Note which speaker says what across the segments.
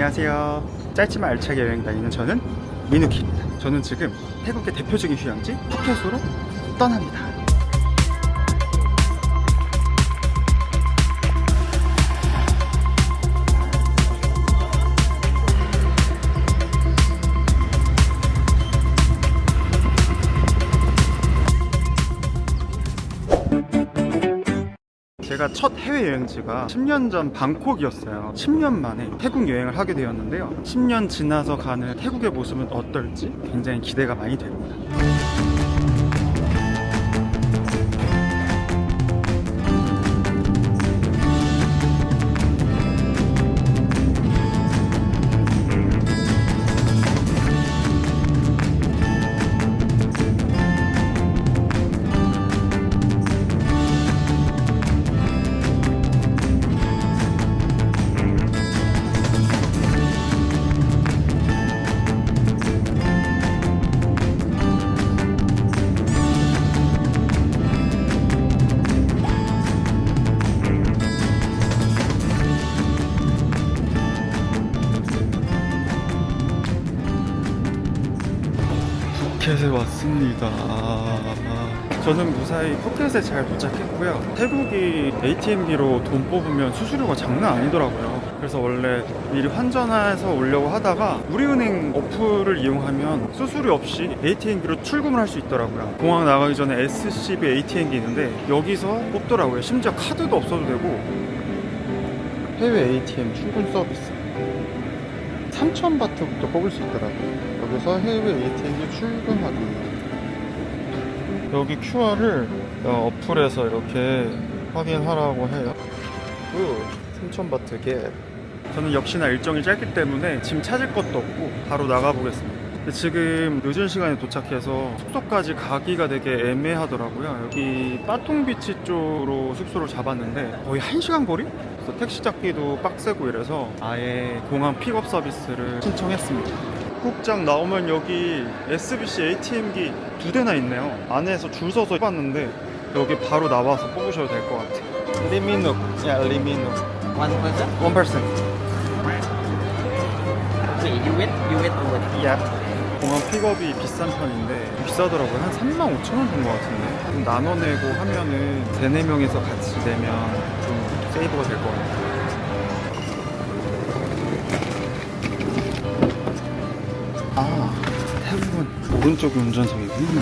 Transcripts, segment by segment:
Speaker 1: 안녕하세요. 짧지만 알차게 여행 다니는 저는 민우키입니다. 저는 지금 태국의 대표적인 휴양지 푸켓으로 떠납니다. 제가 첫 해외여행지가 10년 전 방콕이었어요. 10년 만에 태국 여행을 하게 되었는데요. 10년 지나서 가는 태국의 모습은 어떨지 굉장히 기대가 많이 됩니다. 푸켓에 왔습니다. 저는 무사히 푸켓에 잘 도착했고요. 태국이 ATM기로 돈 뽑으면 수수료가 장난 아니더라고요. 그래서 원래 미리 환전해서 오려고 하다가 우리은행 어플을 이용하면 수수료 없이 ATM기로 출금을 할 수 있더라고요. 공항 나가기 전에 SCB ATM기 있는데 여기서 뽑더라고요. 심지어 카드도 없어도 되고. 해외 ATM 출금 서비스 3,000바트부터 뽑을 수 있더라고요. 여기서 해외 ATM기 출금하기. 여기 QR을 어플에서 이렇게 확인하라고 해요. 3,000바트 겟. 저는 역시나 일정이 짧기 때문에 짐 찾을 것도 없고 바로 나가보겠습니다. 근데 지금 늦은 시간에 도착해서 숙소까지 가기가 되게 애매하더라고요. 여기 빠통비치 쪽으로 숙소를 잡았는데 거의 1시간 거리? 그래서 택시 잡기도 빡세고 이래서 아예 공항 픽업 서비스를 신청했습니다. 입국장 나오면 여기 SBC ATM기 2대나 있네요. 안에서 줄 서서 해봤는데 여기 바로 나와서 뽑으셔도 될 것 같아요. 리미눅, 리미눅.
Speaker 2: One person?
Speaker 1: 원 퍼센트.
Speaker 2: Okay, you wait over there.
Speaker 1: 야. 공항 픽업이 비싼 편인데 비싸더라고요. 한 35,000원 준 것 같은데 좀 나눠내고 하면은 3-4명이서 같이 내면 좀 세이브가 될 것 같아요. 아, 태국은 오른쪽이 운전석이구나.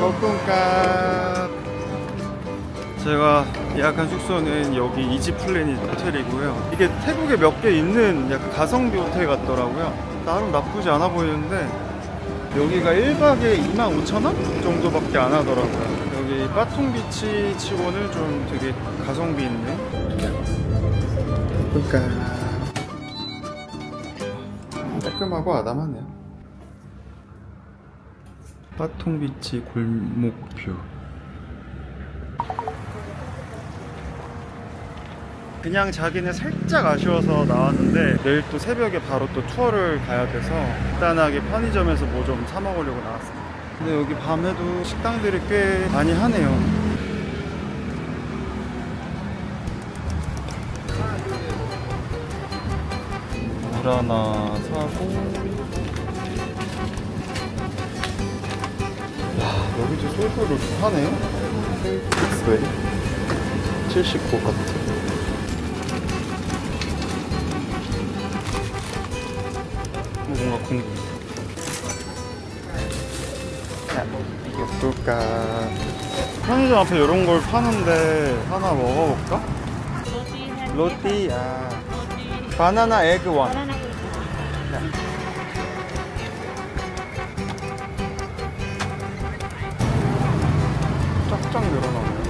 Speaker 1: 볶음밥. 제가 예약한 숙소는 여기 이지플래닛 호텔이고요. 이게 태국에 몇 개 있는 약간 가성비 호텔 같더라고요. 나름 나쁘지 않아 보이는데 여기가 1박에 25,000원 정도밖에 안 하더라고요. 여기 빠통비치 치고는 좀 되게 가성비 있네. 그러니까 깔끔하고 아담하네요. 빠통비치 골목뷰. 그냥 자기는 살짝 아쉬워서 나왔는데 내일 또 새벽에 바로 또 투어를 가야 돼서 간단하게 편의점에서 뭐 좀 사 먹으려고 나왔습니다. 근데 여기 밤에도 식당들이 꽤 많이 하네요. 물 하나 사고. 야, 여기도 소주를 파네요? 엑스웨이 79바트. 뭔가 궁금해. 자, 이게 뭘까? 편의점 앞에 이런 걸 파는데 하나 먹어볼까? 로띠야. 바나나 에그 원. 쫙쫙 늘어나네.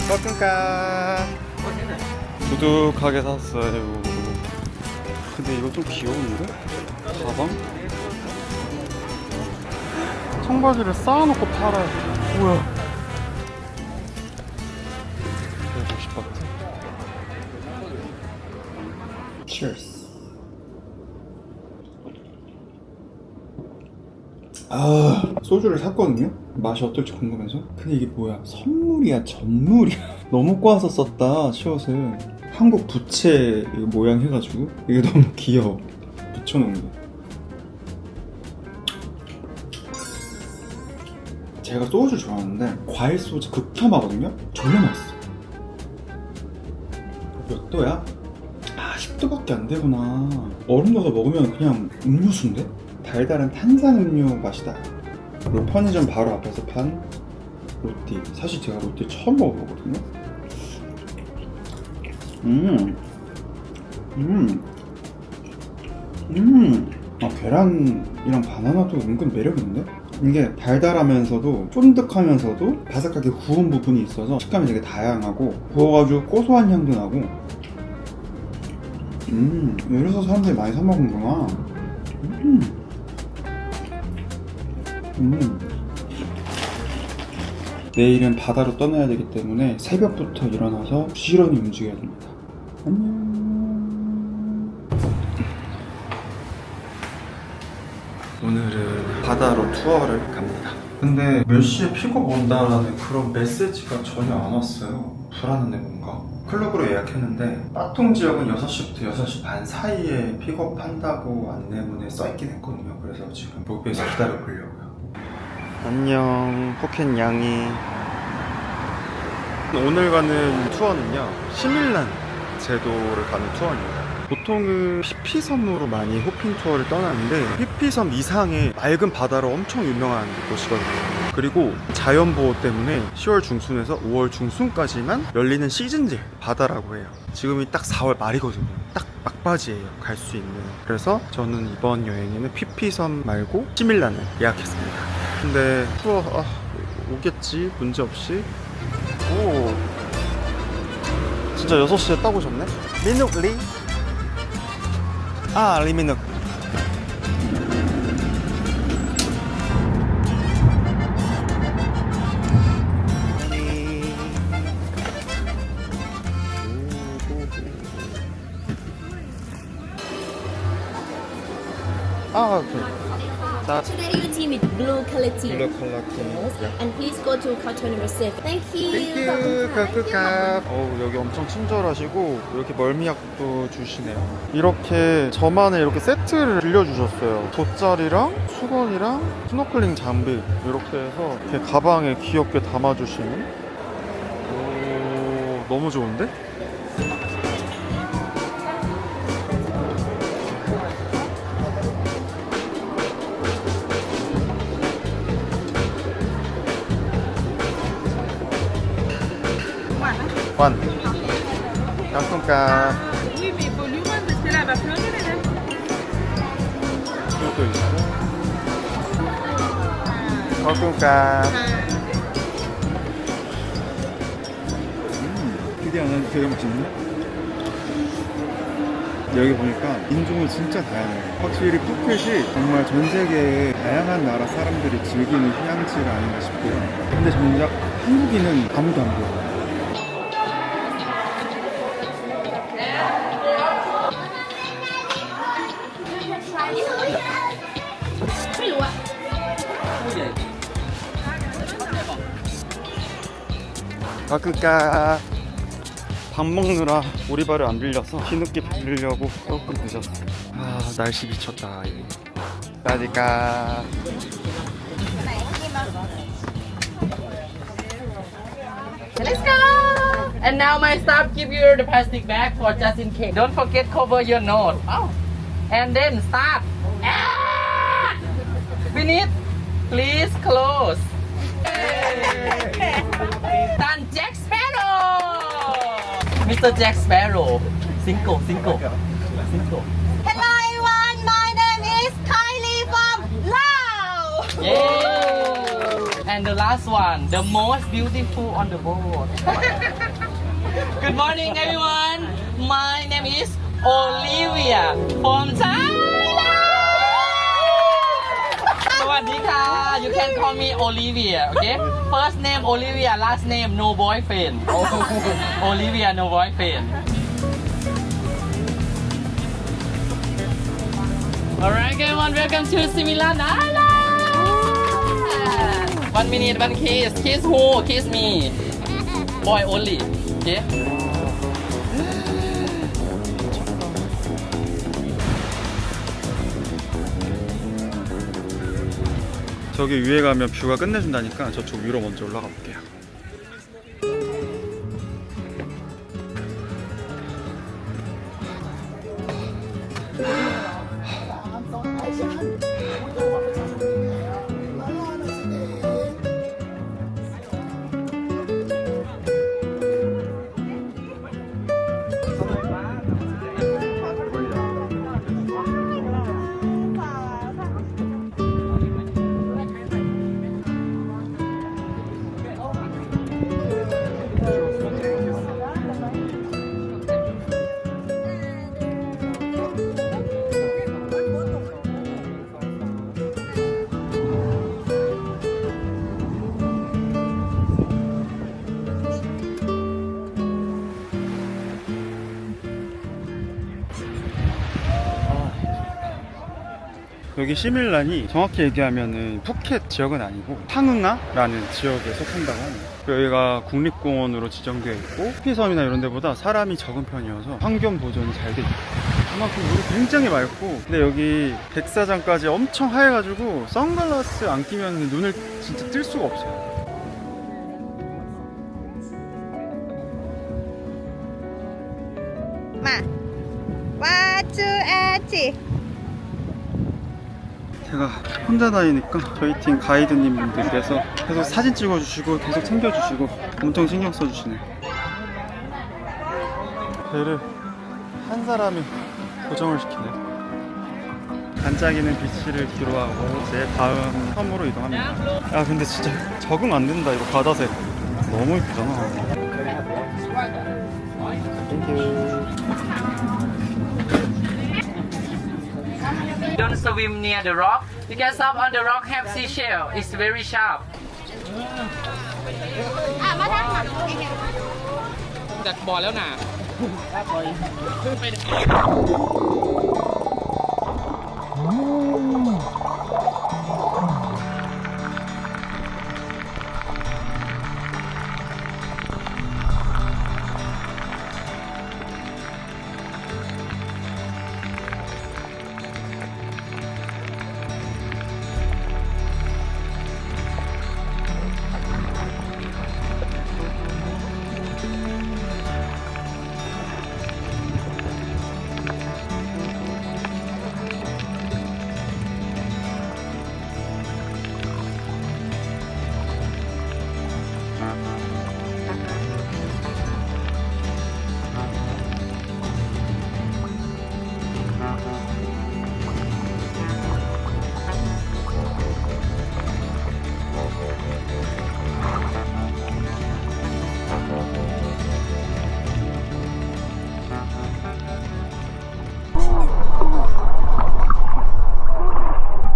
Speaker 1: 볶음밥 두둑하게 샀어요. 근데 이거 좀 귀여운데? 가방? 청바지를 쌓아놓고 팔아요. 뭐야? 50바트. Cheers. 소주를 샀거든요? 맛이 어떨지 궁금해서. 근데 이게 뭐야? 선물이야? 전물이야? 너무 꼬아서 썼다, 시옷을. 한국 부채 모양 해가지고 이게 너무 귀여워. 붙여놓은 게. 제가 소주 좋아하는데 과일 소주 극혐하거든요? 졸라 맛있어. 몇 도야? 10도밖에 안 되구나. 얼음 넣어서 먹으면 그냥 음료수인데? 달달한 탄산음료 맛이다. 그리고 편의점 바로 앞에서 판 로띠. 사실 제가 로띠 처음 먹어보거든요. 계란이랑 바나나도 은근 매력있는데? 이게 달달하면서도 쫀득하면서도 바삭하게 구운 부분이 있어서 식감이 되게 다양하고, 구워가지고 고소한 향도 나고. 이래서 사람들이 많이 사 먹는구나. 내일은 바다로 떠나야 되기 때문에 새벽부터 일어나서 부지런히 움직여야 됩니다. 안녕. 오늘은 바다로 투어를 갑니다. 근데 몇 시에 픽업 온다라는 그런 메시지가 전혀 안 왔어요. 불안한데 뭔가. 클럽으로 예약했는데 빠통 지역은 6시부터 6시 반 사이에 픽업한다고 안내문에 써있긴 했거든요. 그래서 지금 로비에서 기다려보려고요. 안녕, 포켓 양이. 오늘 가는 투어는요, 시밀란 제도를 가는 투어입니다. 보통은 피피섬으로 많이 호핑 투어를 떠나는데, 피피섬 이상의 맑은 바다로 엄청 유명한 곳이거든요. 그리고 자연보호 때문에 10월 중순에서 5월 중순까지만 열리는 시즌제 바다라고 해요. 지금이 딱 4월 말이거든요. 딱 막바지예요, 갈 수 있는. 그래서 저는 이번 여행에는 피피섬 말고 시밀란을 예약했습니다. 근데 투어 오겠지, 문제없이. 오, 진짜 6시에 딱 오셨네. 민욱리. 리민욱. 오케이.
Speaker 3: Today your team is blue color team.
Speaker 1: 블랙 컬러 팀.
Speaker 3: And please go to counter number 7. Thank you.
Speaker 1: 땡큐. 여기 엄청 친절하시고 이렇게 멀미약도 주시네요. 이렇게 저만의 이렇게 세트를 빌려주셨어요. 돗자리랑 수건이랑 스노클링 장비 이렇게 해서 이렇게 가방에 귀엽게 담아주시는. 너무 좋은데? 원. 양손값.
Speaker 4: Oui, mais pour lui, parce que là, elle va plonger, madame.
Speaker 1: 이것도 있고. 양손값. 드디어 난 되게 맛있네. 여기 보니까 인종이 진짜 다양해요. 확실히 푸켓이 정말 전 세계의 다양한 나라 사람들이 즐기는 휴양지가 아닌가 싶고요. 근데 정작 한국인은 아무도 안 보여요. 그러니까 밥 먹느라 오리발을 안 빌려서 뒤늦게 빌리려고 조금 늦었어. 날씨 미쳤다. 그러니까
Speaker 4: Let's go! And now my staff give you the plastic bag for just in case. Don't forget cover your nose. And then start. Finish. Please close. Done, Jack Sparrow. Mr. Jack Sparrow. Cinco.
Speaker 3: Hello everyone, my name is Kylie from Laos.
Speaker 4: Yay! And the last one, the most beautiful on the boat. Good morning, everyone. My name is Olivia from Thailand. ส Sawadika. You can call me Olivia, okay? First name Olivia, last name no boyfriend. Olivia, no boyfriend. Alright, everyone, welcome to Similan Island. 1 minute, 1 kiss. Kiss who? Kiss me. Boy only. Okay?
Speaker 1: 저기 위에 가면 뷰가 끝내준다니까 저쪽 위로 먼저 올라가 볼게요. 여기 시밀란이 정확히 얘기하면은 푸켓 지역은 아니고 탕응아라는 지역에 속한다고 합니다. 여기가 국립공원으로 지정되어 있고 피섬이나 이런 데보다 사람이 적은 편이어서 환경 보존이 잘 돼 있고 그만큼 물이 굉장히 맑고 근데 여기 백사장까지 엄청 하얘가지고 선글라스 안 끼면 눈을 진짜 뜰 수가 없어요. 제가 혼자 다니니까 저희 팀 가이드님 분들께서 계속 사진 찍어주시고 계속 챙겨주시고 엄청 신경 써주시네요. 배를 한 사람이 고정을 시키네요. 반짝이는 비치를 뒤로하고 제 다음 섬으로 이동합니다. 야 근데 진짜 적응 안 된다 이거 바다색 너무 이쁘잖아. 땡큐.
Speaker 4: Don't swim near the rock because up on the rock have seashell. It's very sharp. Đặt bòแล้วน่ะ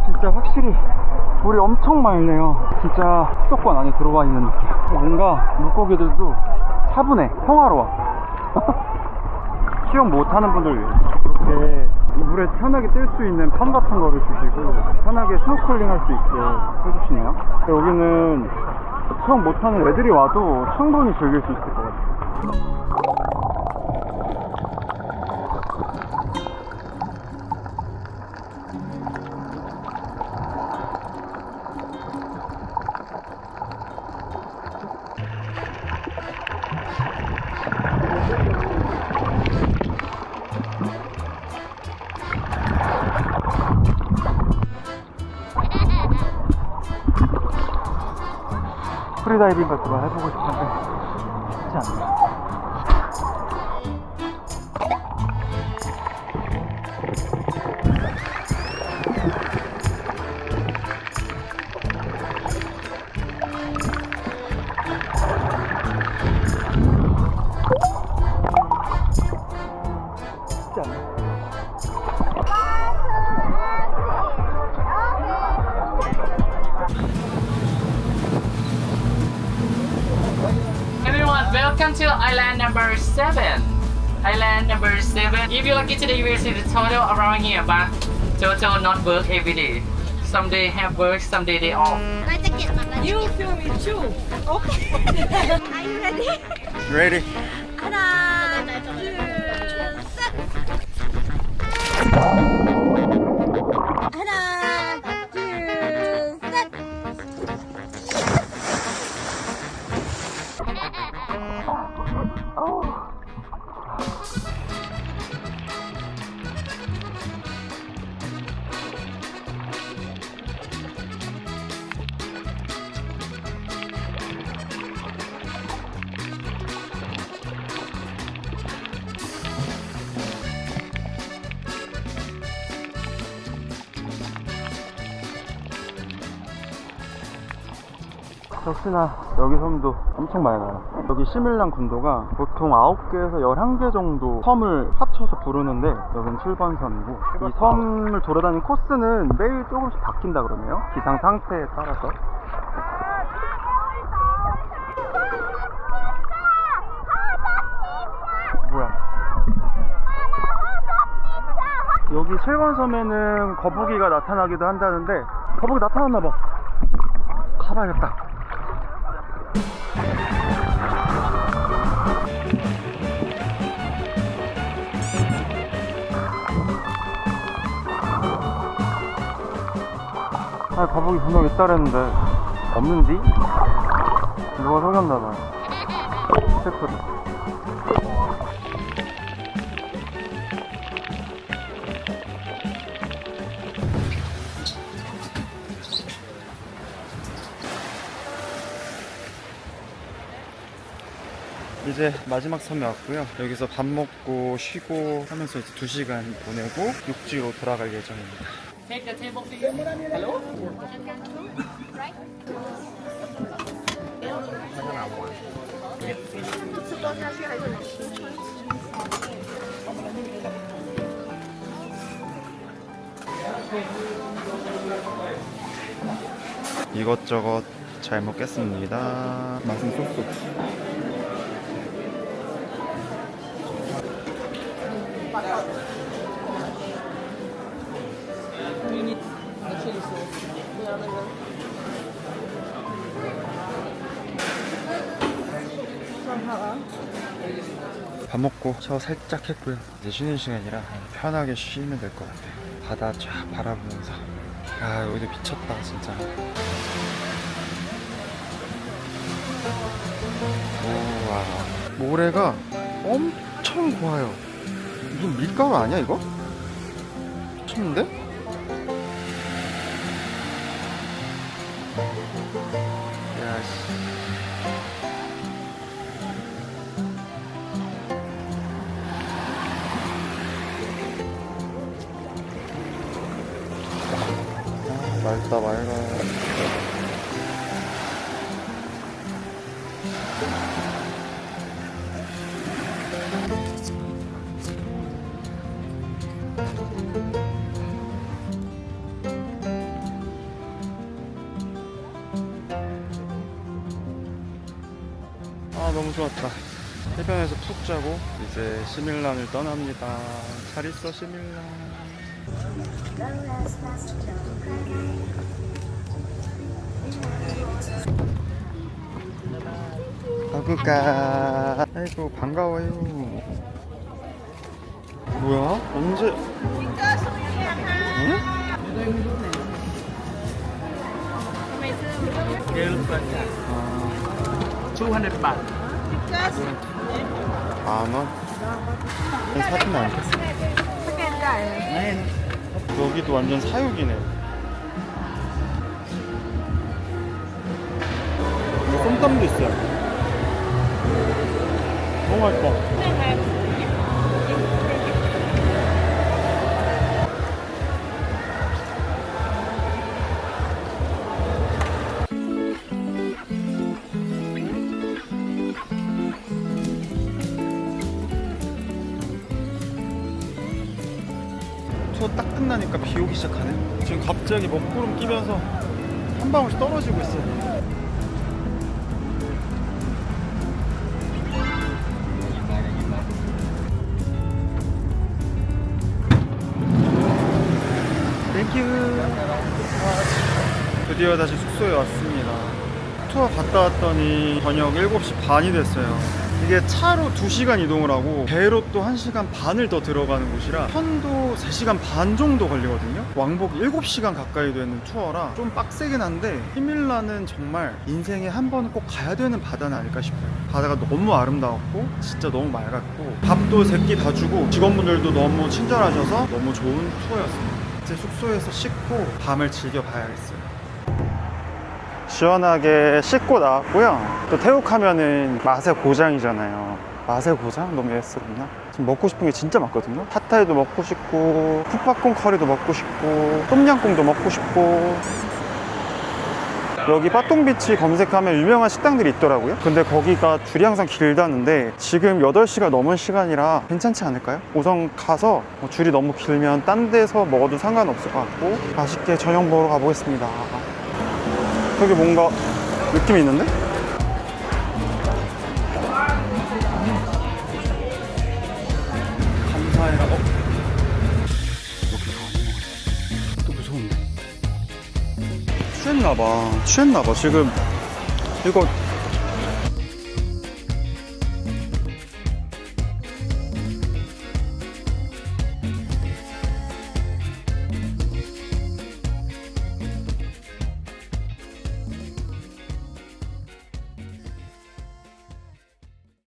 Speaker 1: 진짜 확실히 물이 엄청 맑네요. 진짜 수족관 안에 들어와 있는 느낌. 뭔가 물고기들도 차분해, 평화로워. 수영 못하는 분들 위해 이렇게 물에 편하게 뜰 수 있는 펌 같은 거를 주시고 편하게 스노클링 할 수 있게 해주시네요. 여기는 수영 못하는 애들이 와도 충분히 즐길 수 있을 것 같아요. 프리다이빙 같은 거 해보고 싶은데 쉽지 않네요. 쉽지 않네요.
Speaker 4: Welcome to island number 7. Island number 7. If you're lucky today, you will see the total around here, but total not work every day. Some day have work, some day they off.
Speaker 3: You film me too. Okay. Are you ready?
Speaker 1: Ready?
Speaker 3: 하나, 둘, 셋. 하나, 둘, 셋.
Speaker 1: 역시나 여기 섬도 엄청 많이 나요. 여기 시밀란 군도가 보통 9개에서 11개 정도 섬을 합쳐서 부르는데 여기는 7번 섬이고, 이 섬을 돌아다니는 코스는 매일 조금씩 바뀐다 그러네요. 기상 상태에 따라서. 뭐야, 여기 7번 섬에는 거북이가 나타나기도 한다는데, 거북이 나타났나봐. 가봐야겠다. 아, 거북이 분명 있다랬는데 없는디? 누가 속였나봐요. 체크를. 이제 마지막 섬에 왔고요. 여기서 밥 먹고 쉬고 하면서 이제 2시간 보내고 육지로 돌아갈 예정입니다.
Speaker 4: Take the table, please. Hello?
Speaker 1: 이것저것 잘 먹겠습니다. 맛은 쏙쏙. 밥 먹고 샤워 살짝 했고요. 이제 쉬는 시간이라 편하게 쉬면 될 것 같아요. 바다 쫙 바라보면서. 아, 여기도 미쳤다 진짜. 우와, 모래가 엄청 고와요. 무슨 밀가루 아니야 이거? 미쳤는데? 야씨. 맑다 맑아. 아, 너무 좋았다. 해변에서 푹 자고 이제 시밀란을 떠납니다. 잘 있어 시밀란. 가구가. 아이고 반가워요. 뭐야? 언제? 응? 아,
Speaker 4: 200 baht.
Speaker 1: 만원? 사주면 안 됐어. 여기도 완전 사육이네. 이거 쏨땀도 있어요. 너무 맛있다. 투어 딱 끝나니까 비 오기 시작하네. 지금 갑자기 먹구름 끼면서 한 방울씩 떨어지고 있어요. 드디어 다시 숙소에 왔습니다. 투어 갔다 왔더니 저녁 7시 반이 됐어요. 이게 차로 2시간 이동을 하고 배로 또 1시간 반을 더 들어가는 곳이라 편도 3시간 반 정도 걸리거든요. 왕복 7시간 가까이 되는 투어라 좀 빡세긴 한데 히밀라는 정말 인생에 한 번은 꼭 가야 되는 바다는 아닐까 싶어요. 바다가 너무 아름다웠고 진짜 너무 맑았고 밥도 3끼 다 주고 직원분들도 너무 친절하셔서 너무 좋은 투어였습니다. 이제 숙소에서 씻고 밤을 즐겨봐야겠어요. 시원하게 씻고 나왔고요. 또 태국하면은 맛의 고장이잖아요. 맛의 고장? 너무 예스럽나? 지금 먹고 싶은 게 진짜 많거든요. 팟타이도 먹고 싶고 푸파콩 커리도 먹고 싶고 똠양꿍도 먹고 싶고. 여기 빠똥비치 검색하면 유명한 식당들이 있더라고요. 근데 거기가 줄이 항상 길다는데 지금 8시가 넘은 시간이라 괜찮지 않을까요? 우선 가서 줄이 너무 길면 딴 데서 먹어도 상관없을 것 같고 맛있게 저녁 먹으러 가보겠습니다. 여기 뭔가 느낌이 있는데? 감사해라. 여기 가는 거 또 무서운데? 취했나봐. 지금 이거